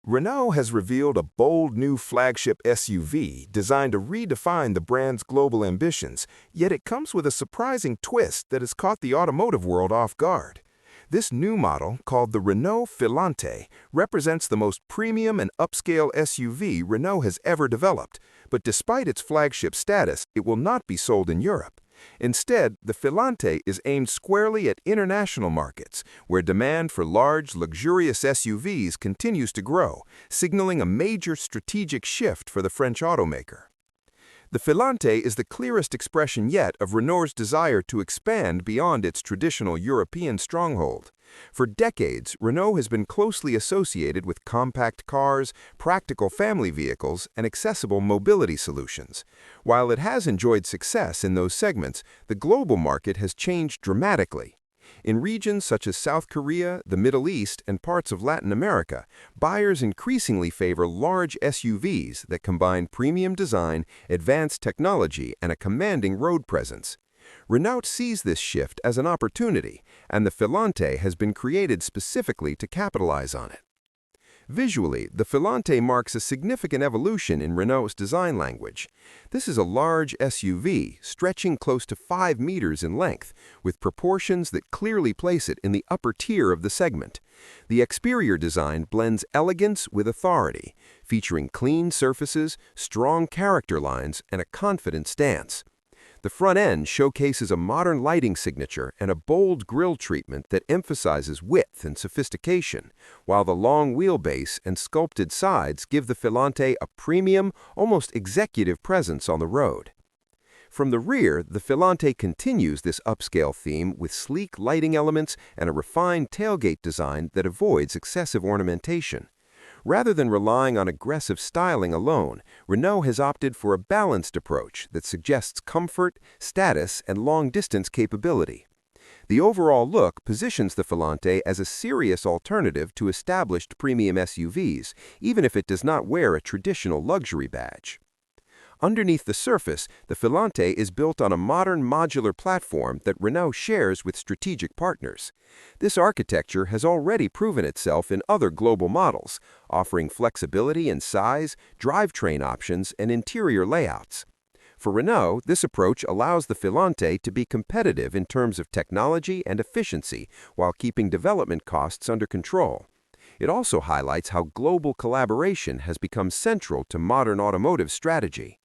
Renault has revealed a bold new flagship SUV designed to redefine the brand's global ambitions, yet it comes with a surprising twist that has caught the automotive world off guard. This new model, called the Renault Filante, represents the most premium and upscale SUV Renault has ever developed, but despite its flagship status, it will not be sold in Europe. Instead, the Filante is aimed squarely at international markets, where demand for large, luxurious SUVs continues to grow, signaling a major strategic shift for the French automaker. The Filante is the clearest expression yet of Renault's desire to expand beyond its traditional European stronghold. For decades, Renault has been closely associated with compact cars, practical family vehicles, and accessible mobility solutions. While it has enjoyed success in those segments, the global market has changed dramatically. In regions such as South Korea, the Middle East, and parts of Latin America, buyers increasingly favor large SUVs that combine premium design, advanced technology, and a commanding road presence. Renault sees this shift as an opportunity, and the Filante has been created specifically to capitalize on it. Visually, the Filante marks a significant evolution in Renault's design language. This is a large SUV, stretching close to 5 meters in length, with proportions that clearly place it in the upper tier of the segment. The exterior design blends elegance with authority, featuring clean surfaces, strong character lines, and a confident stance. The front end showcases a modern lighting signature and a bold grille treatment that emphasizes width and sophistication, while the long wheelbase and sculpted sides give the Filante a premium, almost executive presence on the road. From the rear, the Filante continues this upscale theme with sleek lighting elements and a refined tailgate design that avoids excessive ornamentation. Rather than relying on aggressive styling alone, Renault has opted for a balanced approach that suggests comfort, status, and long-distance capability. The overall look positions the Filante as a serious alternative to established premium SUVs, even if it does not wear a traditional luxury badge. Underneath the surface, the Filante is built on a modern modular platform that Renault shares with strategic partners. This architecture has already proven itself in other global models, offering flexibility in size, drivetrain options, and interior layouts. For Renault, this approach allows the Filante to be competitive in terms of technology and efficiency while keeping development costs under control. It also highlights how global collaboration has become central to modern automotive strategy.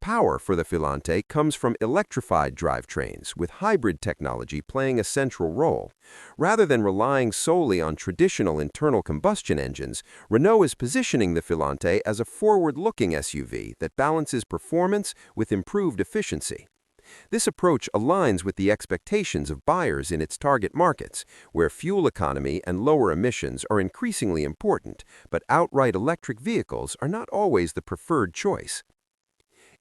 Power for the Filante comes from electrified drivetrains, with hybrid technology playing a central role. Rather than relying solely on traditional internal combustion engines, Renault is positioning the Filante as a forward-looking SUV that balances performance with improved efficiency. This approach aligns with the expectations of buyers in its target markets, where fuel economy and lower emissions are increasingly important, but outright electric vehicles are not always the preferred choice.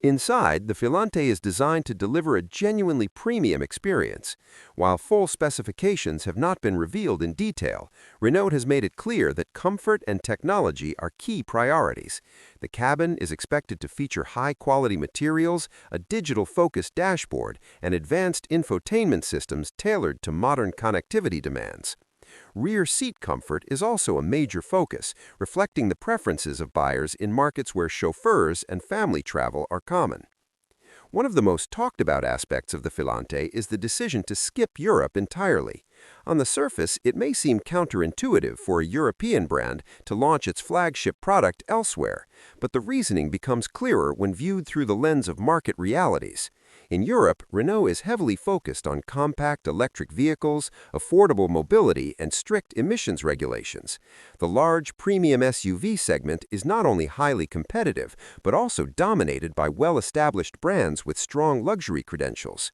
Inside, the Filante is designed to deliver a genuinely premium experience. While full specifications have not been revealed in detail, Renault has made it clear that comfort and technology are key priorities. The cabin is expected to feature high-quality materials, a digital-focused dashboard, and advanced infotainment systems tailored to modern connectivity demands. Rear seat comfort is also a major focus, reflecting the preferences of buyers in markets where chauffeurs and family travel are common. One of the most talked about aspects of the Filante is the decision to skip Europe entirely. On the surface, it may seem counterintuitive for a European brand to launch its flagship product elsewhere, but the reasoning becomes clearer when viewed through the lens of market realities. In Europe, Renault is heavily focused on compact electric vehicles, affordable mobility, and strict emissions regulations. The large premium SUV segment is not only highly competitive, but also dominated by well-established brands with strong luxury credentials.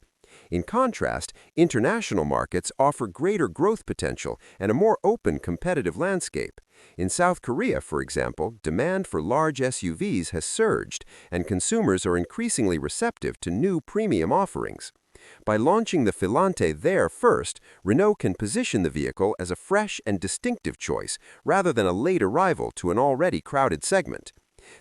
In contrast, international markets offer greater growth potential and a more open competitive landscape. In South Korea, for example, demand for large SUVs has surged, and consumers are increasingly receptive to new premium offerings. By launching the Filante there first, Renault can position the vehicle as a fresh and distinctive choice rather than a late arrival to an already crowded segment.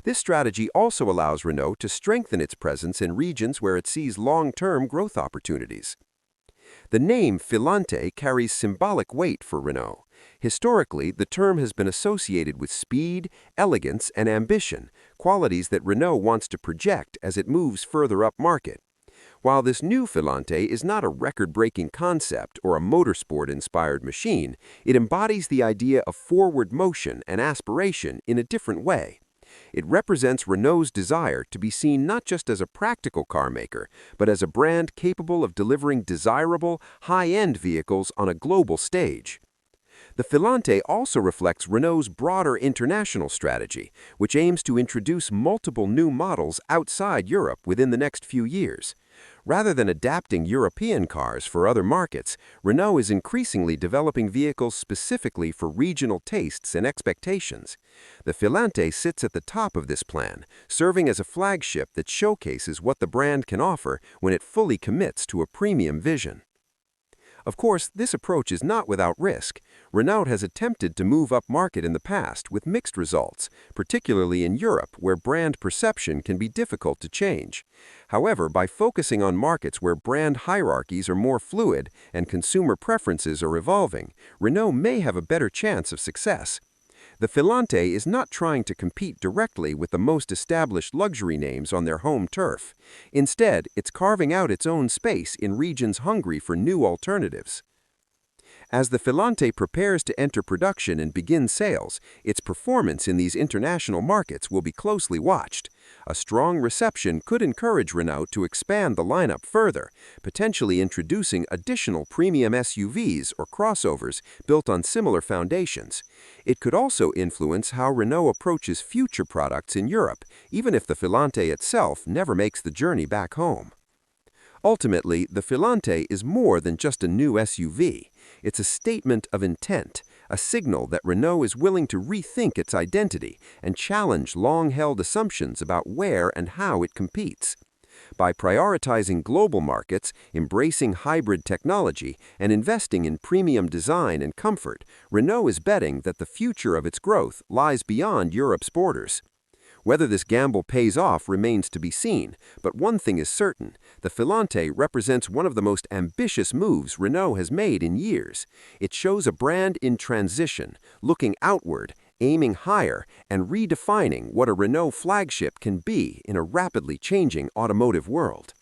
This strategy also allows Renault to strengthen its presence in regions where it sees long-term growth opportunities. The name Filante carries symbolic weight for Renault. Historically, the term has been associated with speed, elegance, and ambition, qualities that Renault wants to project as it moves further up market. While this new Filante is not a record-breaking concept or a motorsport-inspired machine, it embodies the idea of forward motion and aspiration in a different way. It represents Renault's desire to be seen not just as a practical car maker, but as a brand capable of delivering desirable, high-end vehicles on a global stage. The Filante also reflects Renault's broader international strategy, which aims to introduce multiple new models outside Europe within the next few years. Rather than adapting European cars for other markets, Renault is increasingly developing vehicles specifically for regional tastes and expectations. The Filante sits at the top of this plan, serving as a flagship that showcases what the brand can offer when it fully commits to a premium vision. Of course, this approach is not without risk. Renault has attempted to move up market in the past with mixed results, particularly in Europe, where brand perception can be difficult to change. However, by focusing on markets where brand hierarchies are more fluid and consumer preferences are evolving, Renault may have a better chance of success. The Filante is not trying to compete directly with the most established luxury names on their home turf. Instead, it's carving out its own space in regions hungry for new alternatives. As the Filante prepares to enter production and begin sales, its performance in these international markets will be closely watched. A strong reception could encourage Renault to expand the lineup further, potentially introducing additional premium SUVs or crossovers built on similar foundations. It could also influence how Renault approaches future products in Europe, even if the Filante itself never makes the journey back home. Ultimately, the Filante is more than just a new SUV. It's a statement of intent, a signal that Renault is willing to rethink its identity and challenge long-held assumptions about where and how it competes. By prioritizing global markets, embracing hybrid technology, and investing in premium design and comfort, Renault is betting that the future of its growth lies beyond Europe's borders. Whether this gamble pays off remains to be seen, but one thing is certain: the Filante represents one of the most ambitious moves Renault has made in years. It shows a brand in transition, looking outward, aiming higher, and redefining what a Renault flagship can be in a rapidly changing automotive world.